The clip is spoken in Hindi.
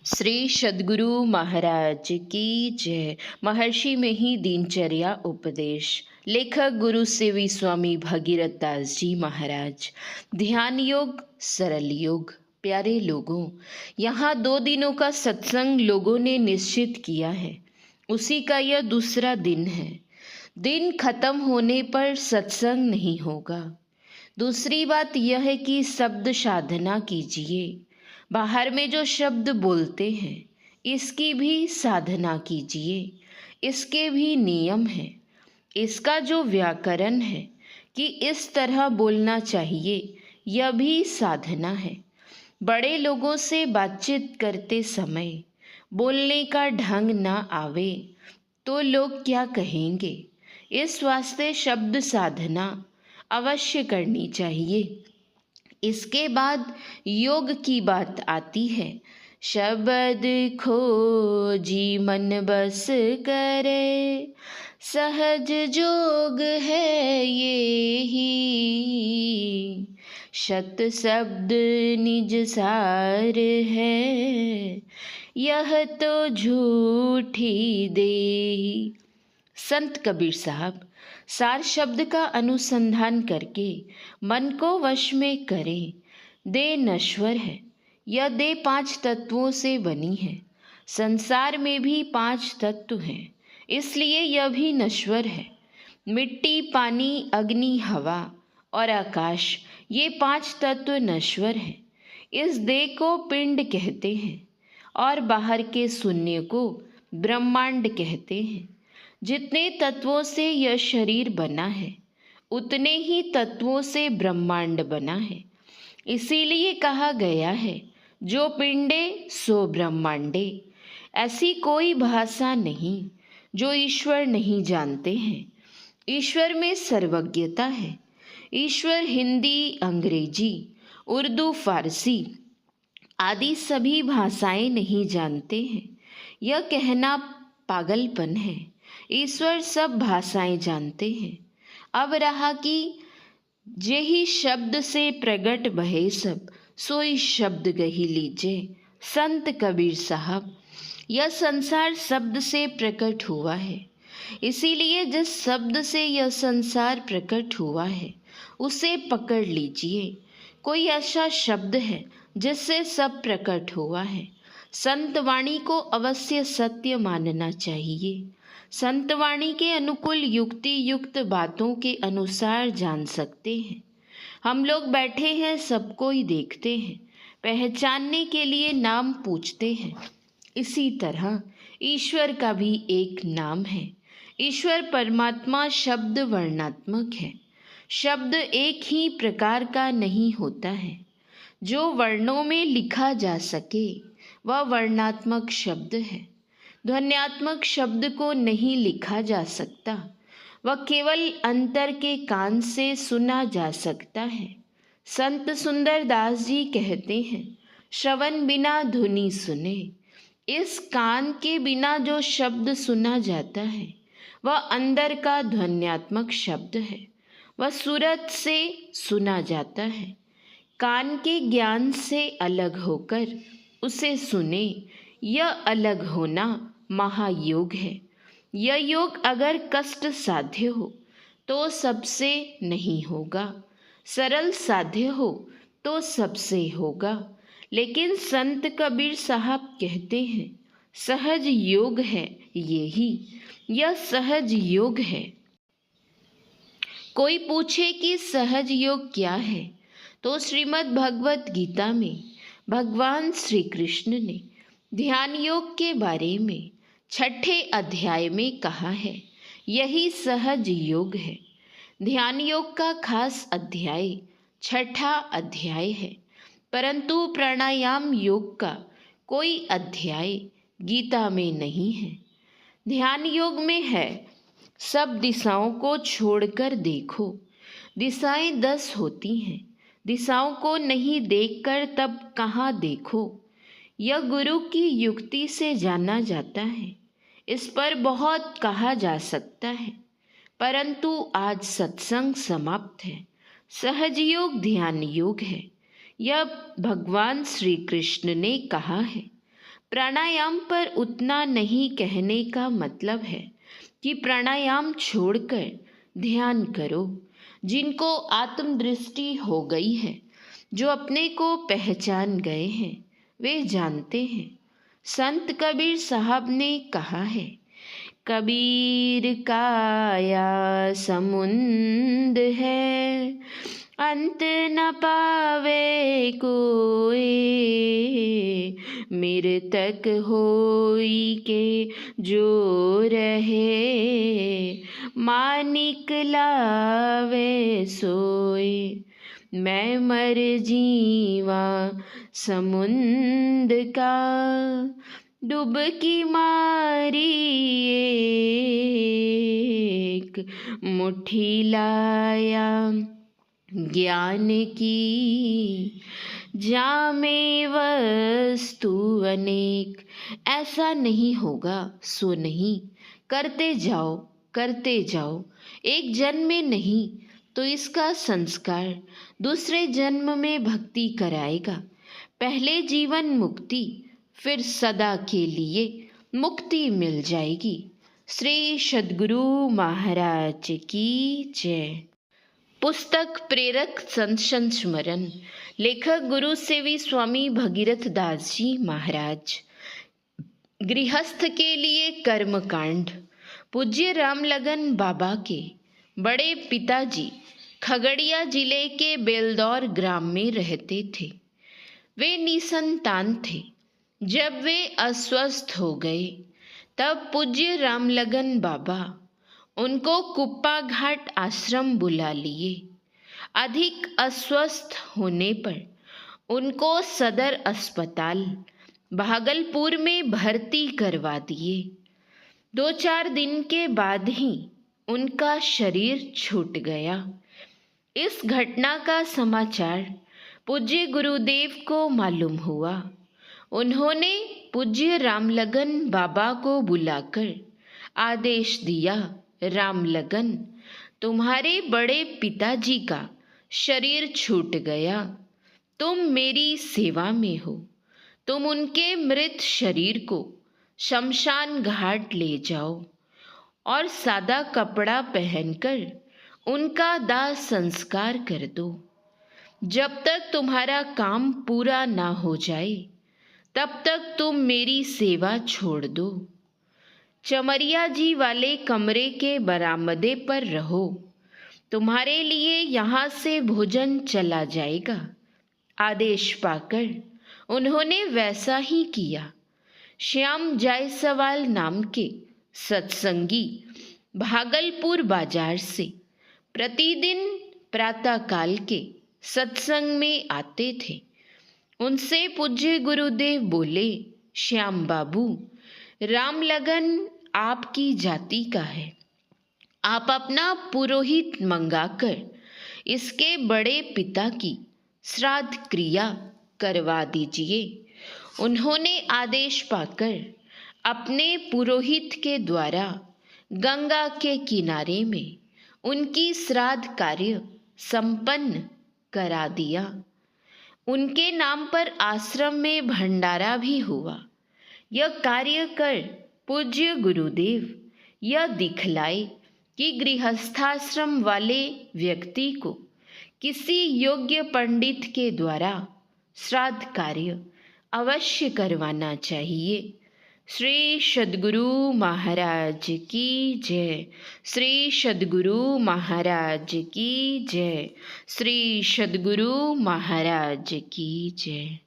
श्री सद्गुरु महाराज की जय। महर्षि में ही दिनचर्या उपदेश। लेखक गुरु सेवी स्वामी भगीरथ दास जी महाराज। ध्यान योग, सरल योग। प्यारे लोगों, यहाँ 2 दिनों का सत्संग लोगों ने निश्चित किया है। उसी का यह दूसरा दिन है। दिन खत्म होने पर सत्संग नहीं होगा। दूसरी बात यह है कि शब्द साधना कीजिए। बाहर में जो शब्द बोलते हैं इसकी भी साधना कीजिए। इसके भी नियम हैं। इसका जो व्याकरण है कि इस तरह बोलना चाहिए, यह भी साधना है। बड़े लोगों से बातचीत करते समय बोलने का ढंग ना आवे तो लोग क्या कहेंगे। इस वास्ते शब्द साधना अवश्य करनी चाहिए। इसके बाद योग की बात आती है। शब्द खोजी मन बस करे, सहज जोग है ये ही। शत शब्द निज सार है, यह तो झूठी दे। संत कबीर साहब सार शब्द का अनुसंधान करके मन को वश में करें। देह नश्वर है। यह देह 5 तत्वों से बनी है। संसार में भी 5 तत्व हैं, इसलिए यह भी नश्वर है। मिट्टी, पानी, अग्नि, हवा और आकाश, ये 5 तत्व नश्वर हैं। इस देह को पिंड कहते हैं और बाहर के शून्य को ब्रह्मांड कहते हैं। जितने तत्वों से यह शरीर बना है, उतने ही तत्वों से ब्रह्मांड बना है। इसीलिए कहा गया है, जो पिंडे सो ब्रह्मांडे। ऐसी कोई भाषा नहीं जो ईश्वर नहीं जानते हैं। ईश्वर में सर्वज्ञता है। ईश्वर हिंदी, अंग्रेजी, उर्दू, फारसी आदि सभी भाषाएं नहीं जानते हैं। यह कहना पागलपन है। ईश्वर सब भाषाएं जानते हैं। अब रहा कि जेहि शब्द से प्रगट भये सब, सोई शब्द गही लीजे। संत कबीर साहब, यह संसार शब्द से प्रकट हुआ है। इसीलिए जिस शब्द से यह संसार प्रकट हुआ है उसे पकड़ लीजिए। कोई ऐसा शब्द है जिससे सब प्रकट हुआ है। संत वाणी को अवश्य सत्य मानना चाहिए। संत वाणी के अनुकूल युक्ति युक्त बातों के अनुसार जान सकते हैं। हम लोग बैठे हैं, सबको ही देखते हैं, पहचानने के लिए नाम पूछते हैं। इसी तरह ईश्वर का भी एक नाम है। ईश्वर परमात्मा शब्द वर्णात्मक है। शब्द एक ही प्रकार का नहीं होता है। जो वर्णों में लिखा जा सके वह वर्णात्मक शब्द है। ध्वन्यात्मक शब्द को नहीं लिखा जा सकता। वह केवल अंतर के कान से सुना जा सकता है। संत सुंदर दास जी कहते हैं, श्रवण बिना धुनि सुने। इस कान के बिना जो शब्द सुना जाता है वह अंदर का ध्वन्यात्मक शब्द है। वह सूरत से सुना जाता है। कान के ज्ञान से अलग होकर उसे सुने, यह अलग होना महायोग है। यह योग अगर कष्ट साध्य हो तो सबसे नहीं होगा, सरल साध्य हो तो सबसे होगा। लेकिन संत कबीर साहब कहते हैं, सहज योग है यही। यह सहज योग है। कोई पूछे कि सहज योग क्या है, तो श्रीमद् भगवत गीता में भगवान श्री कृष्ण ने ध्यान योग के बारे में 6ठे अध्याय में कहा है, यही सहज योग है। ध्यान योग का खास अध्याय 6ठा अध्याय है, परंतु प्राणायाम योग का कोई अध्याय गीता में नहीं है। ध्यान योग में है, सब दिशाओं को छोड़कर देखो। दिशाएं 10 होती हैं। दिशाओं को नहीं देखकर तब कहाँ देखो। यह गुरु की युक्ति से जाना जाता है। इस पर बहुत कहा जा सकता है, परंतु आज सत्संग समाप्त है। सहज योग ध्यान योग है। यह भगवान श्री कृष्ण ने कहा है। प्राणायाम पर उतना नहीं कहने का मतलब है कि प्राणायाम छोड़कर ध्यान करो। जिनको आत्मदृष्टि हो गई है, जो अपने को पहचान गए हैं, वे जानते हैं। संत कबीर साहब ने कहा है, कबीर काया समुंद है, अंत न पावे कोई, मृतक होई के जो रहे, मानिक लावे सोए। मैं मर जीवा समुंद का, डुबकी मारी एक, मुट्ठी लाया ज्ञान की, जामे वस्तु अनेक। ऐसा नहीं होगा सो नहीं, करते जाओ। एक जन्म में नहीं तो इसका संस्कार दूसरे जन्म में भक्ति कराएगा। पहले जीवन मुक्ति, फिर सदा के लिए मुक्ति मिल जाएगी। श्री सद्गुरु महाराज की जय। पुस्तक प्रेरक संत संस्मरण, लेखक गुरु सेवी स्वामी भगीरथ दास जी महाराज। गृहस्थ के लिए कर्मकांड। पूज्य रामलगन बाबा के बड़े पिताजी खगड़िया जिले के बेलदौर ग्राम में रहते थे। वे निसंतान थे। जब वे अस्वस्थ हो गए तब पूज्य रामलगन बाबा उनको कुप्पा घाट आश्रम बुला लिए। अधिक अस्वस्थ होने पर उनको सदर अस्पताल भागलपुर में भर्ती करवा दिए। 2-4 दिन के बाद ही उनका शरीर छूट गया। इस घटना का समाचार पूज्य गुरुदेव को मालूम हुआ। उन्होंने पूज्य रामलगन बाबा को बुलाकर आदेश दिया, रामलगन, तुम्हारे बड़े पिताजी का शरीर छूट गया। तुम मेरी सेवा में हो। तुम उनके मृत शरीर को शमशान घाट ले जाओ और सादा कपड़ा पहनकर उनका दाह संस्कार कर दो। जब तक तुम्हारा काम पूरा ना हो जाए तब तक तुम मेरी सेवा छोड़ दो। चमरिया जी वाले कमरे के बरामदे पर रहो। तुम्हारे लिए यहाँ से भोजन चला जाएगा। आदेश पाकर उन्होंने वैसा ही किया। श्याम जायसवाल नाम के सत्संगी भागलपुर बाजार से प्रतिदिन प्रातःकाल के सत्संग में आते थे। उनसे पूज्य गुरुदेव बोले, श्याम बाबू, रामलगन आपकी जाति का है। आप अपना पुरोहित मंगाकर इसके बड़े पिता की श्राद्ध क्रिया करवा दीजिए। उन्होंने आदेश पाकर अपने पुरोहित के द्वारा गंगा के किनारे में उनकी श्राद्ध कार्य संपन्न करा दिया। उनके नाम पर आश्रम में भंडारा भी हुआ। यह कार्य कर पूज्य गुरुदेव यह दिखलाए कि गृहस्थाश्रम वाले व्यक्ति को किसी योग्य पंडित के द्वारा श्राद्ध कार्य अवश्य करवाना चाहिए। श्री सद्गुरु महाराज की जय। श्री सद्गुरु महाराज की जय। श्री सद्गुरु महाराज की जय।